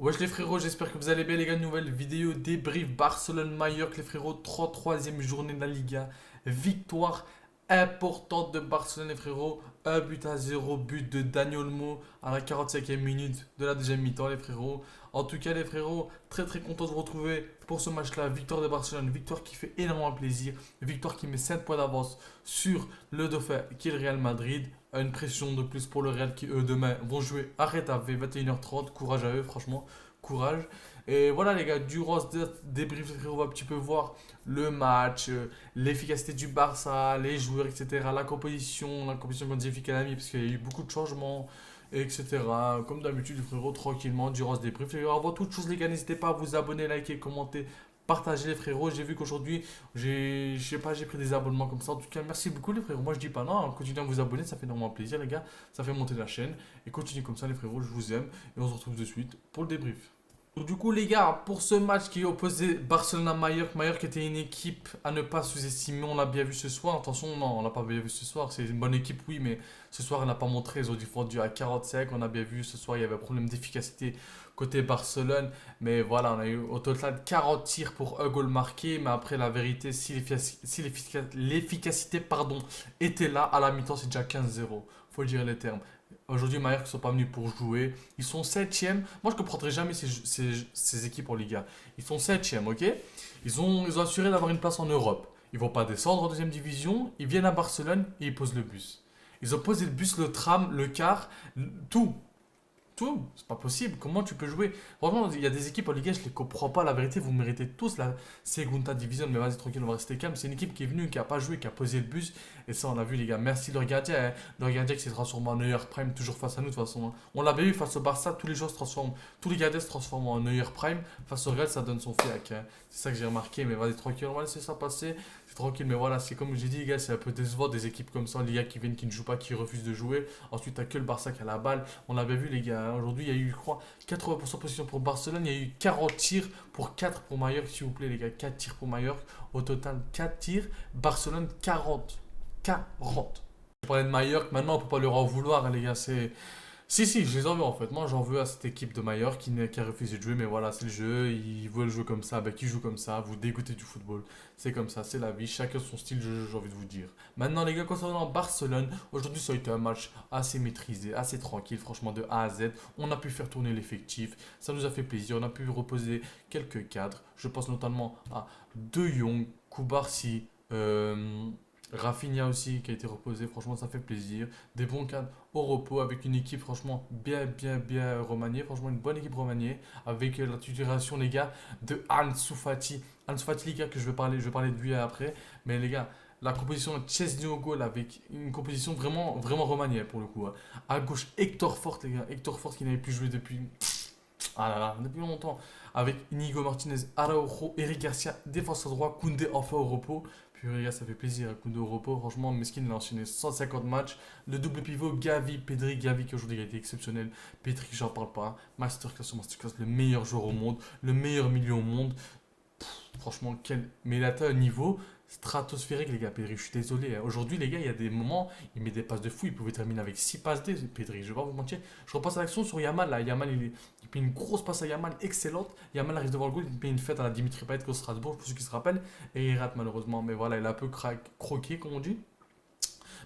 Wesh les frérots, j'espère que vous allez bien les gars, nouvelle vidéo débrief Barcelone-Mallorca les frérots, 33e journée de la Liga, victoire importante de Barcelone les frérots, 1 but à 0, but de Dani Olmo à la 45e minute de la deuxième mi-temps les frérots. En tout cas les frérots, très très content de vous retrouver pour ce match-là, victoire de Barcelone, victoire qui fait énormément plaisir, victoire qui met 7 points d'avance sur le dauphin qui est le Real Madrid. Une pression de plus pour le Real qui eux demain vont jouer à Retafe 21h30. Courage à eux, franchement, courage. Et voilà les gars, durant ce débrief, on va un petit peu voir le match, l'efficacité du Barça, les joueurs, etc. La composition quantifiée qu'elle a mis, parce qu'il y a eu beaucoup de changements, etc. Comme d'habitude, frérot, tranquillement, durant ce débrief. Et avant toute chose, les gars, n'hésitez pas à vous abonner, liker, commenter, partager les frérots. J'ai vu qu'aujourd'hui, je sais pas, j'ai pris des abonnements comme ça. En tout cas, merci beaucoup les frérots. Moi, je dis pas non, hein. Continuez à vous abonner, ça fait énormément plaisir, les gars. Ça fait monter la chaîne. Et continuez comme ça, les frérots, je vous aime. Et on se retrouve de suite pour le débrief. Donc, du coup, les gars, pour ce match qui opposait Barcelone à Mallorca, Mallorca était une équipe à ne pas sous-estimer. On l'a bien vu ce soir. Attention, non, on l'a pas bien vu ce soir. C'est une bonne équipe, oui, mais ce soir, elle n'a pas montré. Ils ont défendu à 45. On a bien vu ce soir, il y avait un problème d'efficacité côté Barcelone. Mais voilà, on a eu au total 40 tirs pour un goal marqué. Mais après, la vérité, si l'efficacité pardon, était là, à la mi-temps, c'est déjà 15-0. Faut dire les termes. Aujourd'hui, Mallorca ne sont pas venus pour jouer. Ils sont septième. Moi, je ne comprendrai jamais ces équipes en Liga. Ils sont septième, ok? Ils ont assuré d'avoir une place en Europe. Ils ne vont pas descendre en deuxième division. Ils viennent à Barcelone et ils posent le bus. Ils ont posé le bus, le tram, le car, tout. Tout, c'est pas possible. Comment tu peux jouer? Vraiment, il y a des équipes en Ligue 1, je les comprends pas. La vérité, vous méritez tous la Segunda Division. Mais vas-y, tranquille, on va rester calme. C'est une équipe qui est venue, qui a pas joué, qui a posé le bus. Et ça, on a vu, les gars. Merci le gardien, hein. Le gardien qui s'est transformé en Neuer Prime, toujours face à nous, de toute façon, hein. On l'avait eu face au Barça, tous les joueurs se transforment. Tous les gardiens se transforment en Neuer Prime. Face au Real, ça donne son fiac, hein. C'est ça que j'ai remarqué. Mais vas-y, tranquille, on va laisser ça passer. C'est tranquille, mais voilà, c'est comme j'ai dit, les gars, c'est un peu décevant des équipes comme ça en Liga qui viennent, qui ne jouent pas, qui refusent de jouer. Ensuite, t'as que le Barça qui a la balle. On l'avait vu, les gars, hein. Aujourd'hui, il y a eu, je crois, 80% de possession pour Barcelone. Il y a eu 40 tirs pour 4 pour Mallorca, s'il vous plaît, les gars. 4 tirs pour Mallorca. Au total, 4 tirs. Barcelone, 40. 40. Je parlais de Mallorca. Maintenant, on peut pas leur en vouloir, hein, les gars. C'est. Si, si, je les en veux en fait. Moi, j'en veux à cette équipe de Mallorca qui a refusé de jouer. Mais voilà, c'est le jeu. Ils veulent jouer comme ça. Ben, qui joue comme ça. Vous dégoûtez du football. C'est comme ça, c'est la vie. Chacun son style de jeu, j'ai envie de vous dire. Maintenant, les gars, concernant Barcelone, aujourd'hui, ça a été un match assez maîtrisé, assez tranquille, franchement, de A à Z. On a pu faire tourner l'effectif. Ça nous a fait plaisir. On a pu reposer quelques cadres. Je pense notamment à De Jong, Koubarsi, Rafinha aussi qui a été reposé, franchement ça fait plaisir. Des bons cadres au repos avec une équipe franchement bien remaniée, franchement une bonne équipe remaniée avec la titularisation les gars de Ansu Fati. Ansu Fati les gars que je vais parler de lui après, mais les gars la composition de Chesney au goal avec une composition vraiment remaniée pour le coup, hein. À gauche Hector Fort les gars, Hector Fort qui n'avait plus joué depuis ah là là, depuis longtemps. Avec Inigo Martinez, Araujo, Eric Garcia, défenseur droit, Koundé enfin au repos. Puis les gars, ça fait plaisir, hein, Koundé au repos. Franchement, Meskin il a enchaîné 150 matchs. Le double pivot, Gavi, Pedri, Gavi qui aujourd'hui a été exceptionnel. Pedri, j'en parle pas. Masterclass sur Masterclass, le meilleur joueur au monde, le meilleur milieu au monde. Franchement, quel. Mais il a atteint un niveau stratosphérique, les gars. Pedri, je suis désolé, hein. Aujourd'hui, les gars, il y a des moments, il met des passes de fou. Il pouvait terminer avec 6 passes D, Pedri. Je vais pas vous mentir. Je repasse à l'action sur Yamal. Là. Yamal, il met une grosse passe à Yamal, excellente. Yamal arrive devant le goal, il met une fête à la Dimitri Payet contre Strasbourg, pour ceux qui se rappellent. Et il rate malheureusement. Mais voilà, il a un peu croqué, comme on dit.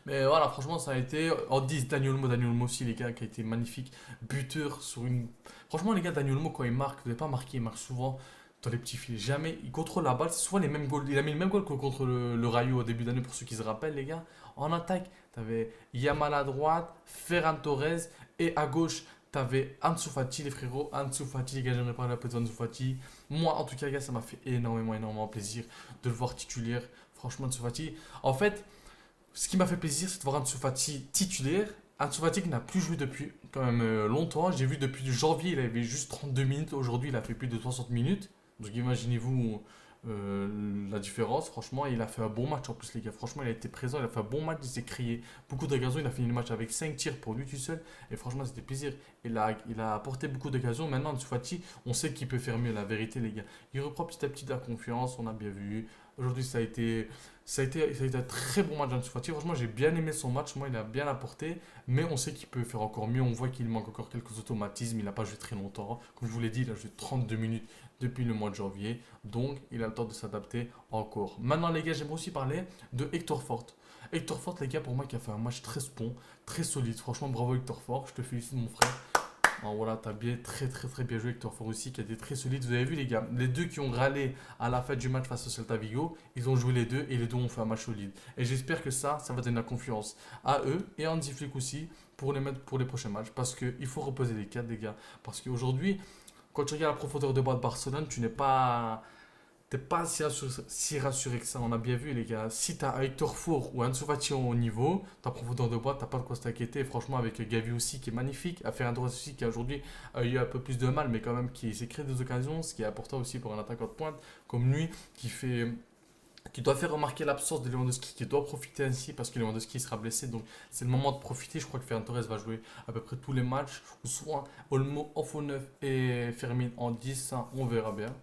Mais voilà, franchement, ça a été. En 10, Daniel Olmo aussi, les gars, qui a été magnifique. Buteur sur une. Franchement, les gars, Daniel Olmo, quand il marque, il ne pas marquer, il marque souvent dans les petits filets. Jamais, il contrôle la balle, c'est souvent les mêmes goals. Il a mis le même goal que contre le Rayo au début d'année, pour ceux qui se rappellent, les gars. En attaque, tu avais Yamal à droite, Ferran Torres, et à gauche, tu avais Ansu Fati, les frérots. Ansu Fati, les gars, j'aimerais parler un peu de Ansu Fati. Moi, en tout cas, les gars, ça m'a fait énormément plaisir de le voir titulaire. Franchement, Ansu Fati. En fait, ce qui m'a fait plaisir, c'est de voir Ansu Fati titulaire. Ansu Fati qui n'a plus joué depuis quand même longtemps. J'ai vu depuis janvier, il avait juste 32 minutes. Aujourd'hui, il a fait plus de 60 minutes. Donc imaginez-vous la différence. Franchement, il a fait un bon match en plus, les gars. Franchement, il a été présent, il a fait un bon match, il s'est crié beaucoup d'occasions. Il a fini le match avec 5 tirs pour lui tout seul. Et franchement, c'était plaisir. Il a apporté beaucoup d'occasions. Maintenant, Ansu Fati, on sait qu'il peut faire mieux, la vérité, les gars. Il reprend petit à petit de la confiance, on a bien vu. Aujourd'hui, ça a été un très bon match d'Ansu Fati. Franchement, j'ai bien aimé son match. Moi, il a bien apporté. Mais on sait qu'il peut faire encore mieux. On voit qu'il manque encore quelques automatismes. Il n'a pas joué très longtemps. Comme je vous l'ai dit, il a joué 32 minutes depuis le mois de janvier. Donc, il a le temps de s'adapter encore. Maintenant, les gars, j'aimerais aussi parler de Hector Fort. Hector Fort, les gars, pour moi, qui a fait un match très bon, très solide. Franchement, bravo Hector Fort. Je te félicite, mon frère. Alors voilà, t'as bien, très très très bien joué avec Hector Fort aussi, qui a été très solide. Vous avez vu, les gars, les deux qui ont râlé à la fin du match face au Celta Vigo, ils ont joué les deux et les deux ont fait un match solide. Et j'espère que ça va donner la confiance à eux et à Hansi Flick aussi pour les mettre pour les prochains matchs. Parce qu'il faut reposer les cadres, les gars. Parce qu'aujourd'hui, quand tu regardes la profondeur de banc de Barcelone, tu n'es pas. T'es pas si rassuré que ça. On a bien vu, les gars. Si t'as Hector Fort ou Ansu Fati au niveau, ta profondeur de boîte, t'as pas de quoi t'inquiéter. Franchement, avec Gavi aussi, qui est magnifique. À faire un droit aussi, qui aujourd'hui a eu un peu plus de mal, mais quand même, qui s'est créé des occasions. Ce qui est important aussi pour un attaquant de pointe comme lui, qui doit faire remarquer l'absence de Lewandowski, qui doit profiter ainsi parce que Lewandowski sera blessé. Donc, c'est le moment de profiter. Je crois que Ferran Torres va jouer à peu près tous les matchs. Ou soit Olmo en faux neuf et Fermin en 10. Ça, on verra bien.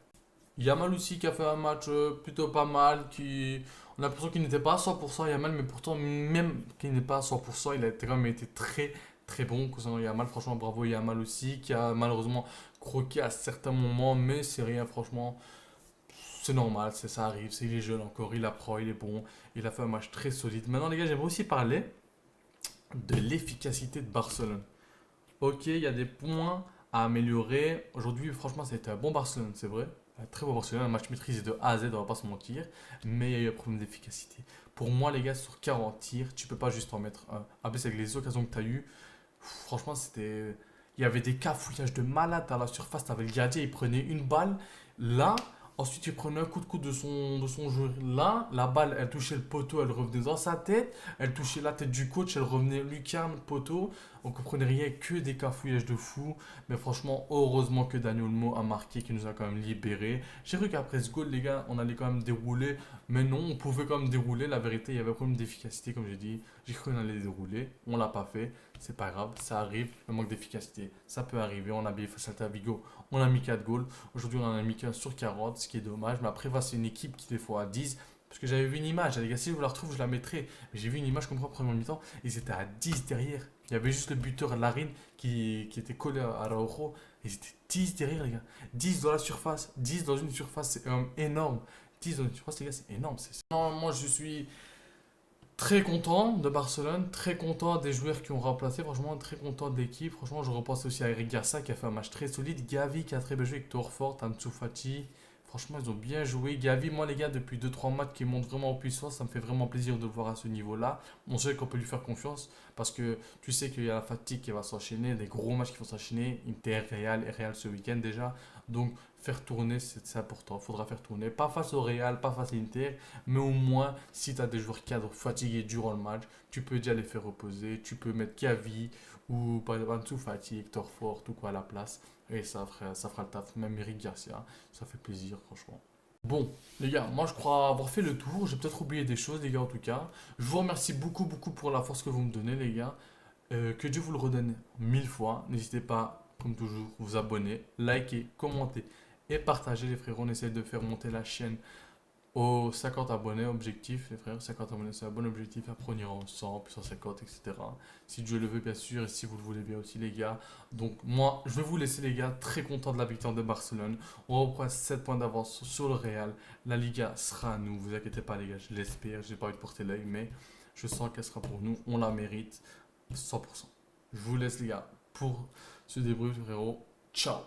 Yamal aussi qui a fait un match plutôt pas mal, on a l'impression qu'il n'était pas à 100% Yamal, mais pourtant même qu'il n'est pas à 100%, il a quand même été très très bon concernant Yamal. Franchement, bravo Yamal aussi, qui a malheureusement croqué à certains moments, mais c'est rien, franchement, c'est normal, ça arrive, il est jeune encore, il apprend, il est bon, il a fait un match très solide. Maintenant les gars, j'aimerais aussi parler de l'efficacité de Barcelone. Ok, il y a des points à améliorer. Aujourd'hui, franchement, ça a été un bon Barcelone, c'est vrai. Un très bon Barcelone, un match maîtrisé de A à Z, on va pas se mentir. Mais il y a eu un problème d'efficacité. Pour moi, les gars, sur 40 tirs, tu peux pas juste en mettre un. En plus, avec les occasions que tu as eues, franchement, c'était. Il y avait des cafouillages de malade à la surface. Tu avais le gardien, il prenait une balle. Là, ensuite, il prenait un coup de coude de son joueur. Là, la balle, elle touchait le poteau, elle revenait dans sa tête. Elle touchait la tête du coach, elle revenait lucarne, poteau. On comprenait rien que des cafouillages de fou. Mais franchement, heureusement que Daniel Olmo a marqué, qui nous a quand même libérés. J'ai cru qu'après ce goal, les gars, on allait quand même dérouler. Mais non, on pouvait quand même dérouler. La vérité, il y avait un problème d'efficacité, comme j'ai dit. J'ai cru qu'on allait dérouler. On l'a pas fait. C'est pas grave, ça arrive. Le manque d'efficacité, ça peut arriver. On a bien face à Vigo, on a mis 4 goals. Aujourd'hui, on en a mis qu'un sur 40, ce qui est dommage. Mais après, c'est une équipe qui, des fois, à 10. Parce que j'avais vu une image, les gars, si je vous la retrouve, je la mettrai. Mais j'ai vu une image comme quoi, première mi-temps, ils étaient à 10 derrière. Il y avait juste le buteur Larine qui était collé à Araujo. Ils étaient 10 derrière, les gars. 10 dans la surface. 10 dans une surface, c'est énorme. 10 dans une surface, les gars, c'est énorme. Non, moi, je suis très content de Barcelone, très content des joueurs qui ont remplacé, franchement très content de l'équipe. Franchement, je repense aussi à Eric Garcia qui a fait un match très solide, Gavi qui a très bien joué avec Torfort, Ansu Fati. Franchement, ils ont bien joué. Gavi, moi les gars, depuis 2 3 matchs qui montent vraiment en puissance, ça me fait vraiment plaisir de le voir à ce niveau-là. On sait qu'on peut lui faire confiance parce que tu sais qu'il y a la fatigue qui va s'enchaîner, des gros matchs qui vont s'enchaîner, Inter, Real et Real ce week-end déjà. Donc faire tourner, c'est important. Il faudra faire tourner. Pas face au Real, pas face à l'Inter, mais au moins, si tu as des joueurs cadres fatigués durant le match, tu peux déjà les faire reposer. Tu peux mettre Gavi ou par exemple Ansu Fati, Hector Fort ou quoi à la place. Et ça fera le taf. Même Eric Garcia, ça fait plaisir, franchement. Bon, les gars, moi je crois avoir fait le tour. J'ai peut-être oublié des choses, les gars, en tout cas. Je vous remercie beaucoup, beaucoup pour la force que vous me donnez, les gars. Que Dieu vous le redonne 1000 fois. N'hésitez pas, comme toujours, vous abonner, liker, commenter et partager, les frérots. On essaie de faire monter la chaîne aux 50 abonnés. Objectif, les frères, 50 abonnés, c'est un bon objectif. Après, on ira en 100, puis 150, etc. Si Dieu le veut, bien sûr, et si vous le voulez bien aussi, les gars. Donc, moi, je vais vous laisser, les gars. Très content de la victoire de Barcelone. On reprend 7 points d'avance sur le Real. La Liga sera à nous. Vous inquiétez pas, les gars, je l'espère. J'ai pas envie de porter l'œil, mais je sens qu'elle sera pour nous. On la mérite 100%. Je vous laisse, les gars, pour ce débrief, frérot. Ciao.